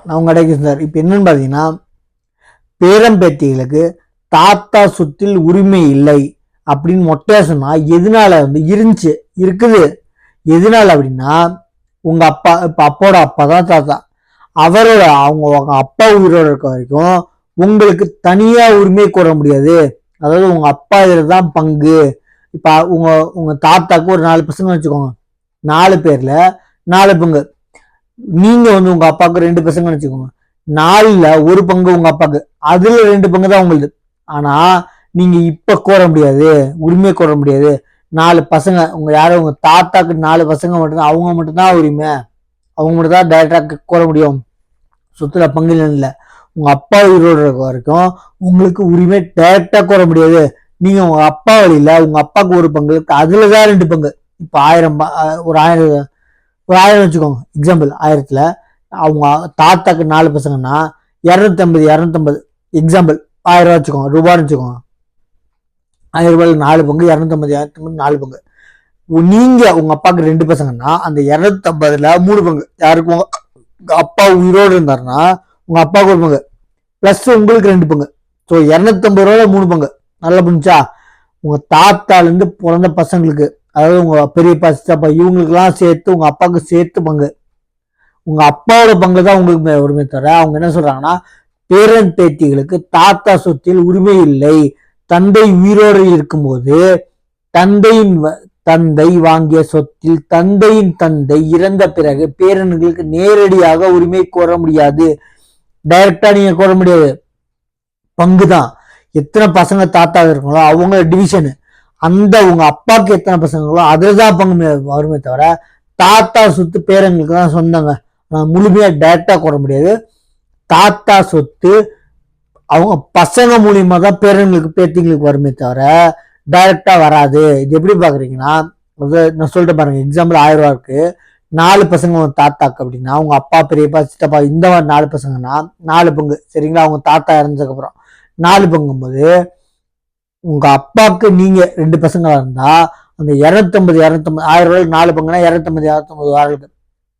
நான் கிடைக்கும் சார். இப்போ என்னன்னு பார்த்தீங்கன்னா, பேரம்பேத்திகளுக்கு தாத்தா சொத்தில் உரிமை இல்லை அப்படின்னு மொட்டையா சொன்னா எதனால இருந்துச்சு இருக்குது. எதனால அப்படின்னா, உங்க அப்பா இப்ப அப்போட அப்பா தான் தாத்தா. அவங்க அப்பா உயிரோட இருக்க வரைக்கும் உங்களுக்கு தனியா உரிமை கோர முடியாது. அதாவது உங்க அப்பா இதுலதான் பங்கு. இப்ப உங்க தாத்தாக்கு ஒரு 4 பசங்க வச்சுக்கோங்க. 4 பேர்ல 4 பங்கு. நீங்க உங்க அப்பாவுக்கு 2 பசங்க வச்சுக்கோங்க. 4ல ஒரு பங்கு உங்க அப்பாக்கு, அதுல 2 பங்கு தான் உங்களுக்கு. ஆனா நீங்க இப்ப கோர முடியாது, உரிமை கோர முடியாது. 4 பசங்க உங்க தாத்தாக்கு 4 பசங்க மட்டும்தான், அவங்க மட்டும்தான் உரிமை, அவங்க மட்டும் தான் டைரக்டா கோர முடியும். சொத்துல பங்கு இல்லை. உங்க அப்பா உயிரோடு இருக்க வரைக்கும் உங்களுக்கு உரிமை டைரக்டா கோர முடியாது. நீங்க உங்க அப்பா வழியில உங்க அப்பாவுக்கு ஒரு பங்கு, அதுலதான் 2 பங்கு. இப்ப 1000 வச்சுக்கோங்க. எக்ஸாம்பிள் 1000ல அவங்க தாத்தாக்கு 4 பசங்கன்னா 250 எக்ஸாம்பிள் 1000 வச்சுக்கோங்க, ரூபான்னு வச்சுக்கோங்க. 1000 ரூபாய்ல 4 பங்கு, 250 4 பங்கு. நீங்க உங்க அப்பாவுக்கு 2 பசங்கன்னா அந்த 250ல 3 பங்கு யாருக்கு? உங்க அப்பா உயிரோடு இருந்தாருன்னா உங்க அப்பாவுக்கு ஒரு பங்கு பிளஸ் உங்களுக்கு 2 பங்கு. ஸோ 250 ரூபாய்ல 3 பங்கு. நல்லா புரிஞ்சா? உங்க தாத்தால இருந்து பிறந்த பசங்களுக்கு, அதாவது உங்க பெரியப்பா சித்தப்பா இவங்களுக்கு எல்லாம் சேர்த்து உங்க அப்பாவுக்கு சேர்த்து பங்கு. உங்க அப்பாவோட பங்கு தான் உங்களுக்கு உரிமை தவிர அவங்க என்ன சொல்றாங்கன்னா, பேரன் பேத்திகளுக்கு தாத்தா சொத்தில் உரிமை இல்லை. தந்தை உயிரோடு இருக்கும்போது தந்தை வாங்கிய சொத்தில் தந்தையின் தந்தை இறந்த பிறகு பேரன்களுக்கு நேரடியாக உரிமை கோர முடியாது. டைரக்டா நீங்க கோர முடியாது. பங்குதான். எத்தனை பசங்க தாத்தா இருக்காங்களோ அவங்க டிவிஷனு, அந்த உங்க அப்பாவுக்கு எத்தனை பசங்களோ அதுலதான் பங்கு வருமே தவிர தாத்தா சொத்து பேரங்களுக்கு தான் சொந்தங்க. முழுமையா டைரக்டா கோர முடியாது. தாத்தா சொத்து அவங்க பசங்க மூலியமா தான் பேரங்களுக்கு பேத்திங்களுக்கு வருமே தவிர டைரக்டா வராது. இது எப்படி பாக்குறீங்கன்னா, நான் சொல்லிட்டு பாருங்க. எக்ஸாம்பிள் 1000 ரூபா இருக்கு, 4 பசங்க தாத்தாக்கு அப்படின்னா உங்க அப்பா பெரியப்பா சித்தப்பா இந்த மாதிரி 4 பசங்கன்னா 4 பங்கு. சரிங்களா? அவங்க தாத்தா இறந்ததுக்கு அப்புறம் 4 பங்கும் போது உங்க அப்பாவுக்கு நீங்க 2 பசங்களா இருந்தா அந்த 250 1000 ரூபாய்க்கு 4 பங்குனா 250 ஆளுக்கு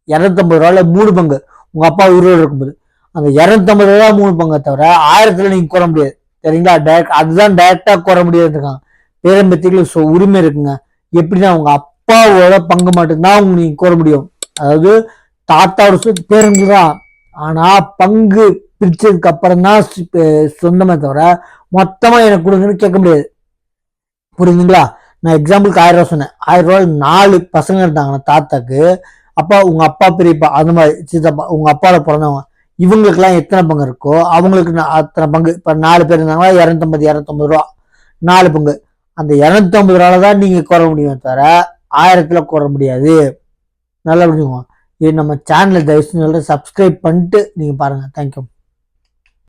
250 ரூபாய்ல 3 பங்கு உங்க அப்பா உயிரோடு இருக்கும்போது அந்த 250 ரூபாய் 3 பங்கை தவிர 1000த்துல நீங்க கோர முடியாது. சரிங்களா? அதுதான் டைரக்டா கோர முடியாது இருக்காங்க. பேரம்பத்திகளுக்கு உரிமை இருக்குங்க. எப்படின்னா உங்க அப்பாவோட பங்கு மட்டும்தான் நீங்க கோர முடியும். அதாவது தாத்தாவோட சொத்து பேரன்பு தான். ஆனா பங்கு பிரிச்சதுக்கு அப்புறம் தான் சொந்தமே தவிர மொத்தமா எனக்கு கொடுங்கன்னு கேட்க முடியாது. புரியுதுங்களா? நான் எக்ஸாம்பிளுக்கு 1000 ரூபாய் சொன்னேன். 1000 ரூபாய் 4 பசங்க இருந்தாங்கன்னா தாத்தாக்கு, அப்பா உங்க அப்பா பெரியப்பா அந்த மாதிரி சித்தப்பா உங்க அப்பாவோட பிறந்தவங்க இவங்களுக்கு எல்லாம் எத்தனை பங்கு இருக்கோ அவங்களுக்கு அத்தனை பங்கு. இப்ப 4 பேர் இருந்தாங்கன்னா 250 ரூபா 4 பங்கு. அந்த 250 ரூபால தான் நீங்க கோர முடியும் தவிர 1000த்துல கோர முடியாது. நல்லா புரிஞ்சுக்கோங்க. இது நம்ம சேனலை தயவு செஞ்சு சப்ஸ்கிரைப் பண்ணிட்டு நீங்க பாருங்க. தேங்க்யூ.